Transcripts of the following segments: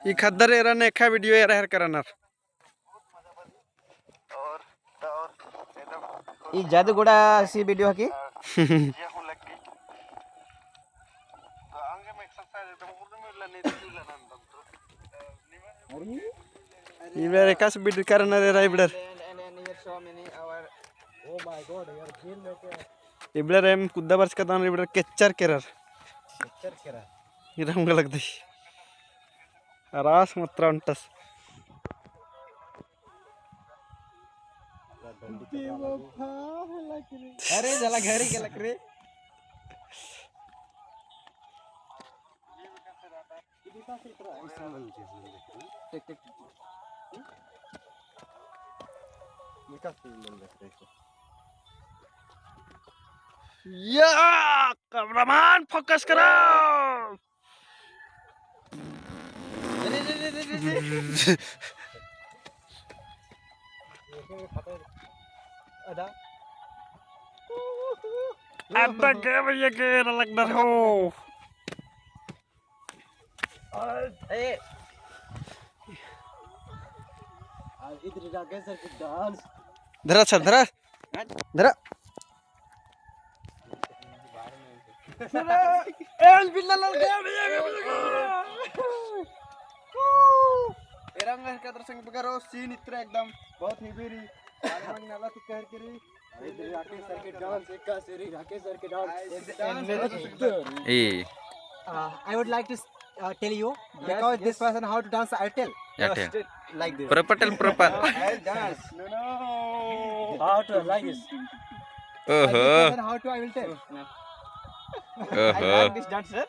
ये खद्दर एरा ने खा वीडियो एरा हर करना ये जादू गुड़ा सी वीडियो की इबडर एकास वीडियो करना एरा इबडर इबडर एम कुद्दा बर्स का दान इबडर केचर केरर इरा हमको लगता है रास मात्रा उन्टस अरे जला घरी के लग रे या कैमरामैन फोकस करो अब क्या भैया के लगता हो इधर जाके सर की डांस धरा सर धरा धरा एल बिल्ला लग गया एरंग का दर्शन करो सीन इतना एकदम बहुत ही बेरी आलमंग नाला तो कह के री इधर राकेश सर के डांस एक का सीरी राकेश सर के dance A I would like to tell you because this person how to dance I'll tell. Yeah, tell. Like this. Proper tell proper. I'll dance. no How to like this. Like this person how to I will tell. I like this dancer.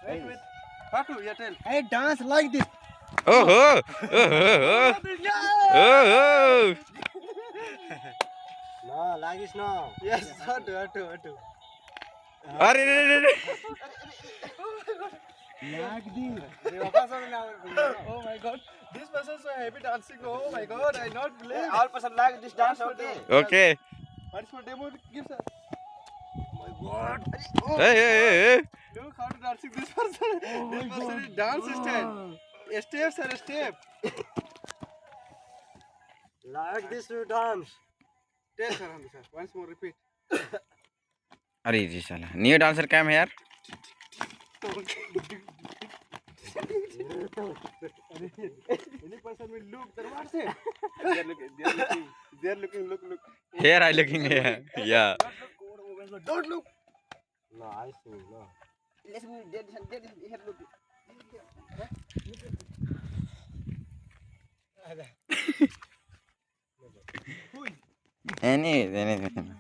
wait how to you tell I dance like this. No, like this no. yes how to अरे Like this. oh my god this person so happy dancing oh my god I not believe All person like this dance okay. Okay. what's for demo give sir oh my god Hey. look how to dancing this person this person is dance style steps are step Like this to dance. tell sir once more repeat अरे जी साला new dancer cam है यार any person will look there what say they're looking look here I looking here yeah don't look No, I see no. let's go dead here look anything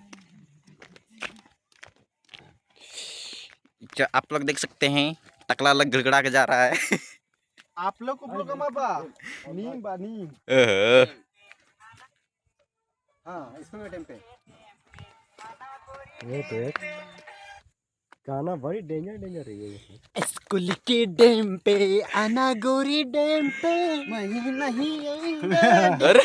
आप लोग देख सकते हैं टकला लग गिड़गड़ा के जा रहा है आप लोग को प्रोग्राम बा नीम हाँ इसमें टाइम पे वेट गाना बड़ी डेंजर है ये स्कूल के डैम पे आना गोरी डैम पे नहीं अरे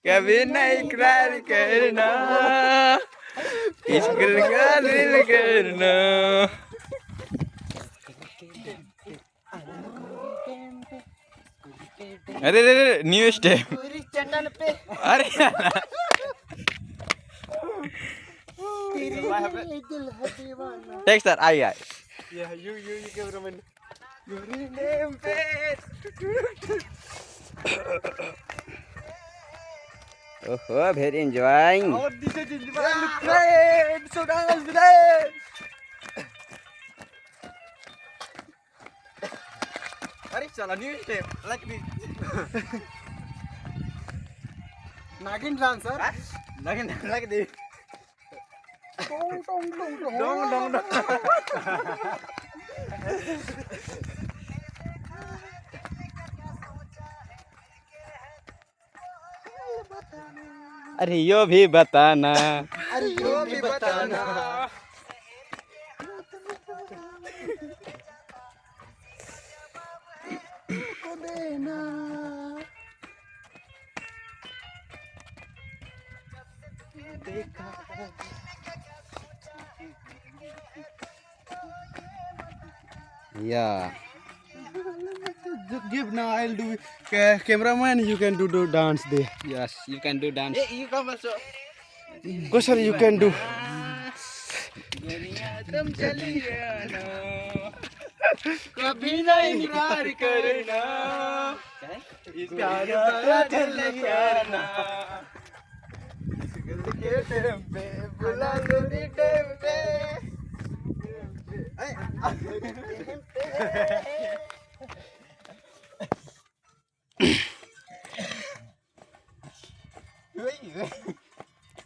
कभी नहीं इकरार करना इश्क का दिल करना अरे न्यू स्टेप चैनल पे अरे text sir I yeah you cameraman gory name pe ओहो वेरी एंजॉयिंग और this is look great so dance great अरे चला न्यू स्टेप like this नागिन डांसर नागिन like this dong अरे यो भी बताना, अरे यो भी बताना। को देना। देखा yeah. Just give now. I'll do. Cameraman, you can do dance there. Yes, you can do dance. You come also. Go sir, you can do. कभी नहीं इनकार करना, प्यार भरा दिल करना, के टाइम पे बुला लो नी टाइम पे,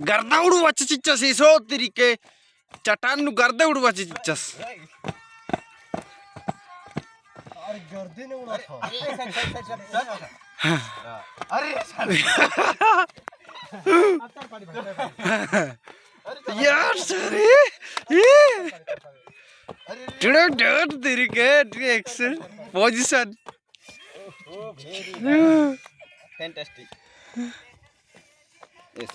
गर्दा उडवायची चिच्चस ही सो तरी के चटान नु गर्दा उडवायची चिच्चस. अरे गर्दी ने उड़ा था. अरे यार सरे टुडे डट तेरी के एक्शन पोजीशन Fantastic. Yes.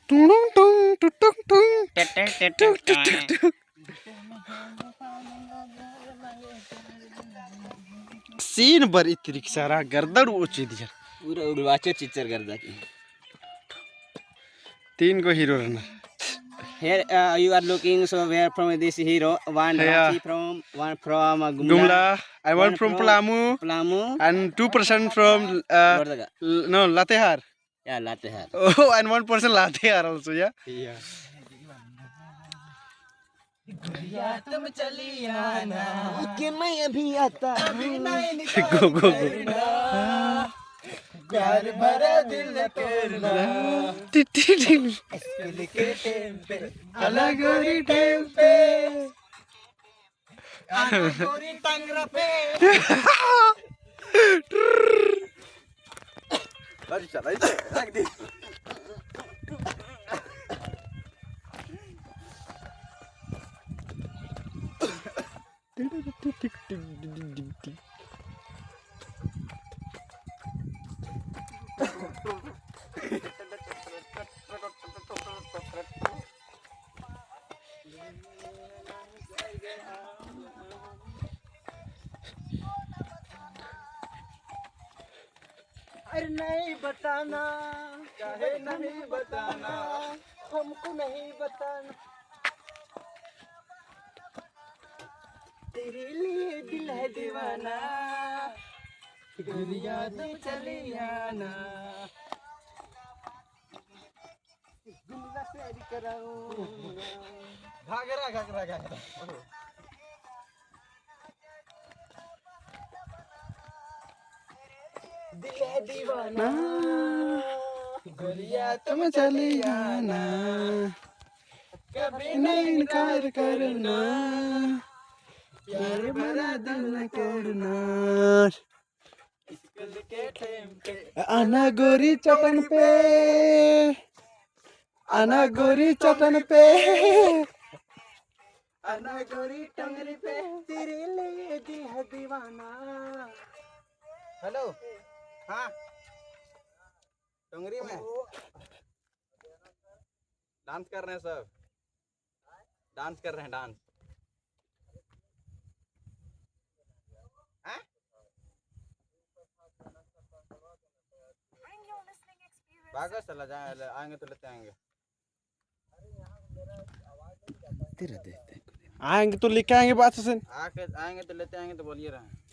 टुंग टुंग टुंग टुंग. सीन बर इतरी सारा गर्दड़ उची दिया. पूरा उड़वाचो चिच्चर कर जाती. 3 को हीरो रहना. Here you are looking so where from this hero? One Yeah. Rachi from, one from Gumla, I want from Palamu, Palamu, and 2% from Gordaga. no Latehar. Yeah, Latehar. Oh, and 1% Latehar also, yeah. Yeah. तुम चली आना, कि मैं अभी आता Go go go. प्यार भरा दिल करना, स्कूल के टाइम पे, अलग गोरी टाइम पे, अलग गोरी टंगरा पे. अरे चला इसे रख दे. अरे नहीं बताना, चाहे नहीं बताना, हमको नहीं बताना, तेरे लिए दिल है दीवाना, गोरी याद चली आना, गुल्ला फेरी कराऊंगा. घाघरा घाघरा घाघरा. दिल है दीवाना, गोरिया तुम चली आना, कभी नहीं इनकार करना, प्यार भरा दिल करना, स्कूल के टाइम पे आना गोरी चटन पे, आना गोरी चटन पे, आना गोरी टंगरी पे, तेरे लिए दी है दीवाना. हेलो. हाँ टंगरी में डांस कर रहे हैं सब. डांस कर रहे हैं डांस. हाँ? भागो चला जाए आएंगे तो लेते आएंगे. आएंगे तो लेके आएंगे बात से. आएंगे तो लेते आएंगे तो बोलिए रहे.